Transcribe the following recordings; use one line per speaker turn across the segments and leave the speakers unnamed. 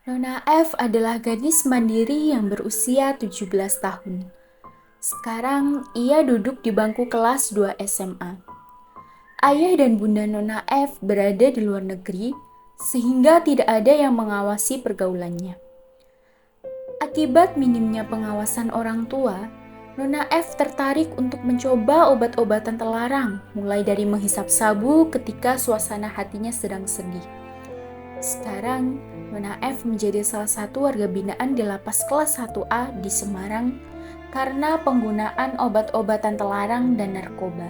Nona F adalah gadis mandiri yang berusia 17 tahun. Sekarang ia duduk di bangku kelas 2 SMA. Ayah dan bunda Nona F berada di luar negeri sehingga tidak ada yang mengawasi pergaulannya. Akibat minimnya pengawasan orang tua, Nona F tertarik untuk mencoba obat-obatan terlarang, mulai dari menghisap sabu ketika suasana hatinya sedang sedih. Sekarang, Nona F menjadi salah satu warga binaan di lapas kelas 1A di Semarang karena penggunaan obat-obatan terlarang dan narkoba.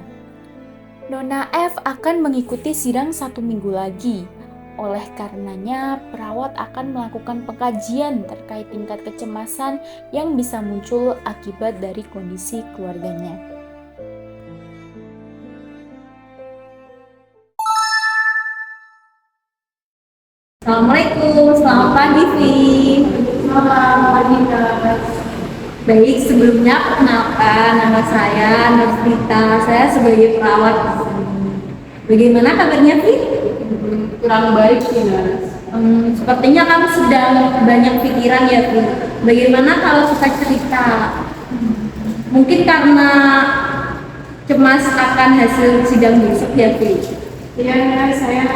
Nona F akan mengikuti sidang 1 minggu lagi. Oleh karenanya, perawat akan melakukan pengkajian terkait tingkat kecemasan yang bisa muncul akibat dari kondisi keluarganya.
Assalamualaikum, selamat pagi, Vi.
Selamat pagi, Kak.
Baik, sebelumnya perkenalkan nama saya Nursita. Saya sebagai perawat di sini. Bagaimana kabarnya, Vi?
Kurang baik sih, Nas.
Sepertinya kamu sedang banyak pikiran ya, Vi. Bagaimana kalau kita cerita? Mungkin karena cemas akan hasil sidang besok ya, Vi.
Iya, saya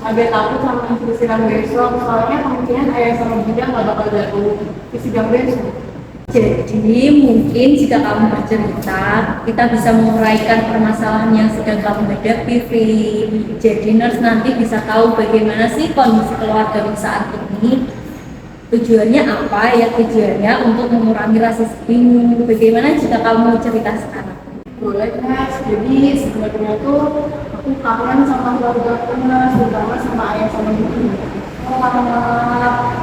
agak takut sama hasil sidang besok. Soalnya kemungkinan ayah sama bunda nggak bakal datang ke sidang besok.
Jadi mungkin jika kamu bercerita, kita bisa menguraikan permasalahan yang sedang kamu hadapi, Vi. Jadi nurse nanti bisa tahu bagaimana sih kondisi keluarga saat ini. Tujuannya apa ya? Tujuannya untuk mengurangi rasa sedihmu. Bagaimana jika kamu cerita sekarang?
Boleh, Nas. Jadi sebenarnya tuh aku kangen sama keluarga aku, Nas, terutama sama ayah sama ibu.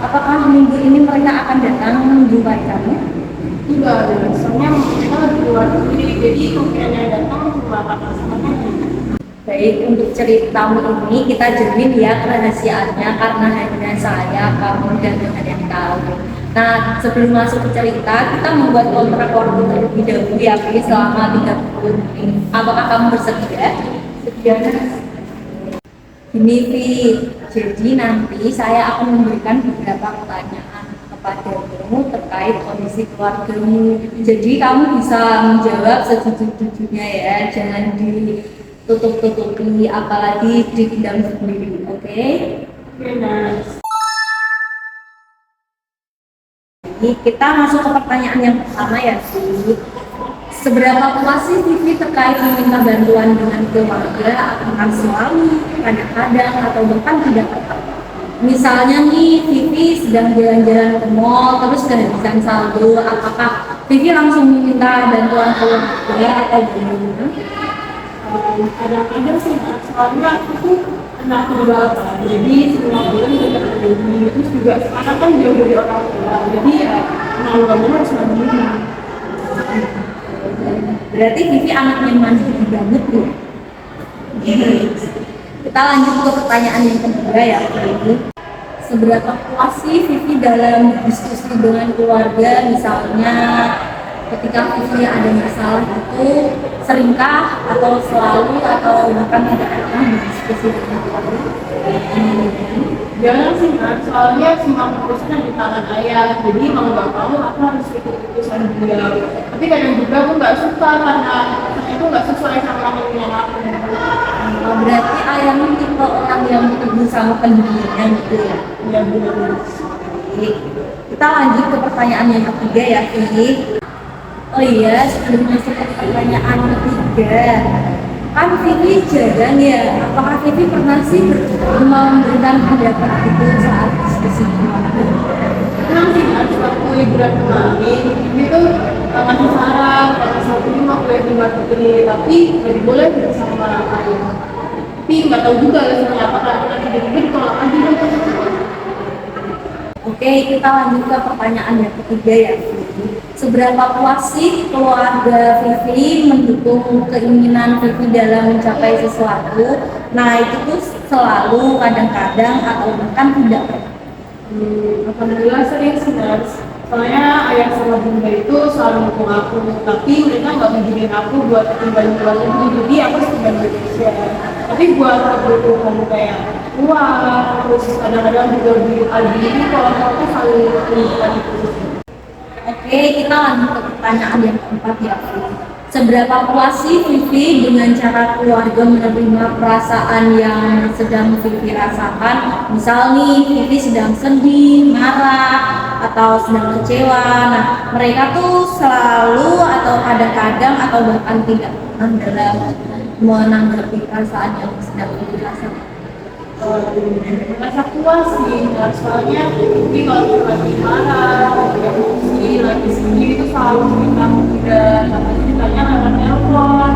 Apakah minggu ini mereka akan datang menjumpai kamu?
Enggak ada. Soalnya mereka lagi keluar negeri, jadi kemungkinan yang datang cuma kakak sama nenek.
Baik, untuk ceritamu ini kita jamin ya kerahasiaannya karena hanya saya, kamu, dan Tuhan yang tahu. Nah, sebelum masuk ke cerita, kita membuat kontrak waktu terlebih dahulu ya, Vi, selama 30 menit. Apakah kamu bersedia?
Sekian, Nas.
Ini, Vi, jadi nanti saya akan memberikan beberapa pertanyaan kepadamu terkait kondisi keluargamu. Jadi kamu bisa menjawab sejujur-jujurnya ya, jangan ditutup-tutupi, apalagi dipendam sendiri, oke?
Oke, Nas.
Jadi kita masuk ke pertanyaan yang pertama ya, Vi. Seberapa puas sih Vivi terkait meminta bantuan dengan keluarga, apakah selalu, kadang-kadang, atau bahkan tidak pernah? Misalnya nih, Vivi sedang jalan-jalan ke mall, terus kehabisan saldo, apakah Vivi langsung meminta bantuan keluarga atau bagaimana?
Kadang-kadang sih, Mas, soalnya aku tuh anak kedua, jadi semua bulan juga terjadi. Terus juga sekarang kan jauh dari orang tua, jadi ya mau nggak mau harus mandiri.
Berarti Vivi anaknya mandiri banget tuh. Kita lanjut ke pertanyaan yang kedua ya, Vivi. Seberapa puas sih Vivi dalam diskusi dengan keluarga, misalnya ketika Vivi ada masalah itu seringkah atau selalu atau bahkan tidak pernah berdiskusi dengan keluarga?
Jangan sih, Mas, soalnya semua keputusan di tangan ayah, jadi mau nggak mau aku harus ikut keputusan dia. Tapi kadang juga aku nggak suka karena itu nggak sesuai sama keinginan aku.
Berarti ayahmu tipe orang yang teguh sama pendiriannya gitu ya?
Ya benar.
Baik. Kita lanjut ke pertanyaan yang ketiga ya, Vivi. Oh iya, sebelum masuk ke pertanyaan ketiga, kan Vivi jarang ya. Apakah Vivi pernah sih memberikan pendapat gitu saat diskusi keluarga?
Memang sih, Mas, waktu liburan kemarin itu ngasih saran kalau satu ini mau kuliah di luar negeri, tapi nggak boleh bersama ayah. Tapi nggak tahu juga alasannya apa, karena nanti tiba-tiba ditolak aja dong.
Oke, kita lanjut ke pertanyaan yang ketiga ya, Vivi. Seberapa puas sih keluarga Vivi mendukung keinginan Vivi dalam mencapai sesuatu? Nah, itu tuh selalu, kadang-kadang, atau bahkan tidak pernah.
Alhamdulillah sering sih, Mas. Soalnya ayah sama bunda itu selalu mendukung aku, tapi mereka nggak ngizinin aku buat tinggal di luar negeri, jadi aku harus tinggal di Indonesia. Tapi buat kebutuhan kayak uang, terus kadang-kadang juga di Aldi ini kalau aku saling menyebutkan itu.
Oke, kita lanjut ke pertanyaan yang keempat ya. Seberapa puas sih Vivi dengan cara keluarga menerima perasaan yang sedang Vivi rasakan? Misal nih, Vivi sedang sedih, marah, atau sedang kecewa. Nah, mereka tuh selalu atau kadang-kadang atau bahkan tidak pernah dalam menanggapi perasaan yang sedang Vivi rasakan.
Merasa puas sih, nah, soalnya ini kalau lagi marah, lagi emosi, lagi sedih itu selalu minta bunda, tapi ceritanya lewat telepon.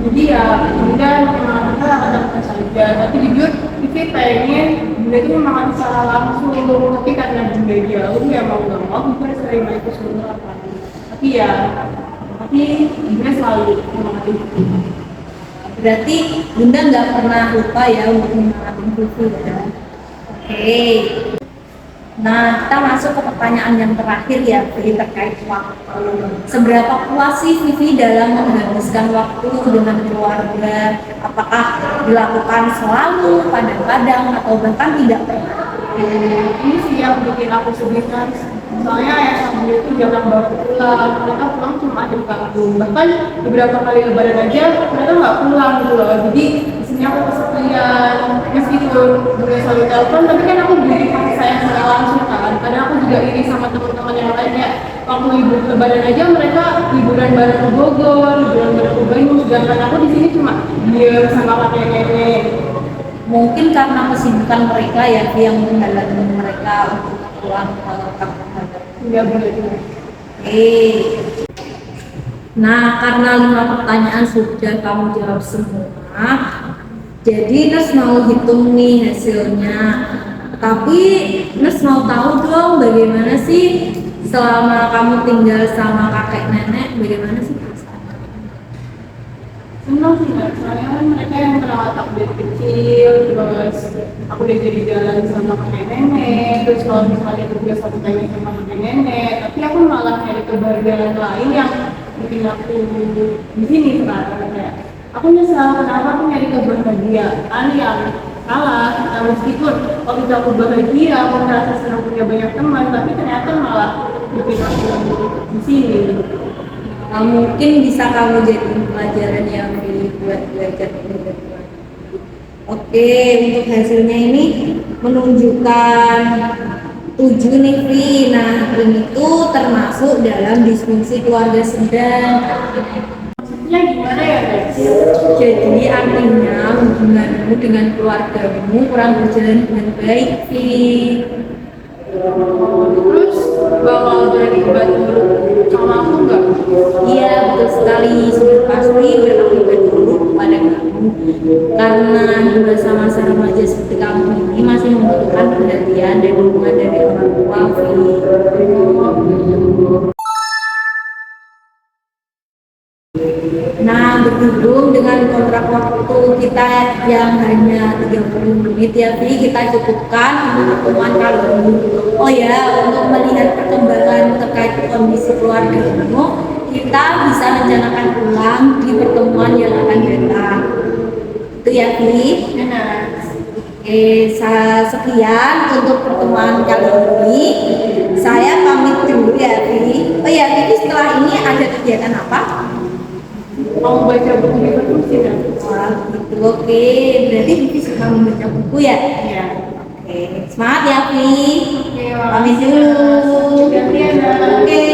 Jadi ya bunda memang kita ada saja. Tapi jujur, Vivi pengen bunda itu memang secara langsung, tapi karena bunda jauh ya mau nggak mau bunda sering main ke sekolah. Tapi ya, tapi bunda selalu mengerti.
Berarti Bunda nggak pernah lupa ya untuk menyemangatin Vivi ya. Oke. Nah, kita masuk ke pertanyaan yang terakhir ya, Vivi, terkait waktu. Seberapa puas sih Vivi dalam menghabiskan waktu dengan keluarga? Apakah dilakukan selalu, kadang-kadang, atau bahkan tidak pernah?
Ini sih yang bikin aku sedih kan, soalnya ayah sama bunda itu jarang banget pulang. Mereka pulang cuma akhir tahun, bahkan beberapa kali lebaran aja mereka nggak pulang gitu loh. Jadi di sini aku kesepian, meskipun bunda selalu telepon, tapi kan aku beli kasih sayang secara langsung kan. Kadang aku juga iri sama teman-teman yang lain ya, waktu libur lebaran aja mereka liburan bareng ke Bogor, liburan bareng ke Bandung, sedangkan aku di sini cuma diam sama kakek nenek.
Mungkin karena kesibukan mereka ya yang menghalangi mereka untuk pulang ke kampung halaman.
Nggak boleh juga.
Nah, karena 5 pertanyaan sudah kamu jawab semua, jadi Nes mau hitung nih hasilnya. Tapi Nes mau tahu dong bagaimana sih selama kamu tinggal sama kakek nenek, bagaimana sih perasaannya?
Senang sih nggak, soalnya kan mereka yang merawat aku dari kecil, terus aku udah jadi jalan sama kakek nenek, terus kalau misalnya tugas aku tanya sama kakek nenek, tapi aku malah nyari kebahagiaan lain yang bikin aku di sini sekarang. Kayak aku nyesal kenapa aku nyari kebahagiaan yang salah. Nah, meskipun waktu itu aku bahagia, aku merasa senang punya banyak teman, tapi ternyata malah bikin aku di sini.
Nah, mungkin bisa kamu jadi pelajaran yang buat belajar lebih lagi. Oke, untuk hasilnya ini menunjukkan 7 nih, Vi. Nah, ini tuh termasuk dalam disfungsi keluarga sedang.
Maksudnya gimana ya guys?
Jadi artinya hubunganmu dengan keluargamu kurang berjalan dengan baik, Vi.
Terus bakal berani buruk sama aku nggak?
Iya, betul sekali. Sudah pasti berakibat buruk kepada kamu. Karena di masa-masa remaja seperti kamu ini masih membutuhkan perhatian dan dukungan dari orang tua, Vi. Nah, berhubung dengan kontrak waktu kita yang hanya 30 menit ya, Vi, kita cukupkan untuk pertemuan kali ini. Oh ya, untuk melihat perkembangan terkait kondisi keluargamu, kita bisa rencanakan ulang di pertemuan yang akan datang. Itu ya, Vi.
Enak.
Oke, sekian untuk pertemuan kali ini. Saya pamit dulu ya, Vi. Oh ya, Vi, setelah ini ada kegiatan apa?
Mau baca buku di perpus ya?
Wah, gitu. Oke, berarti Vivi suka membaca buku ya?
Iya.
Oke, semangat ya, Vi.
Oke,
Pamit dulu.
Gantian ya.
Oke.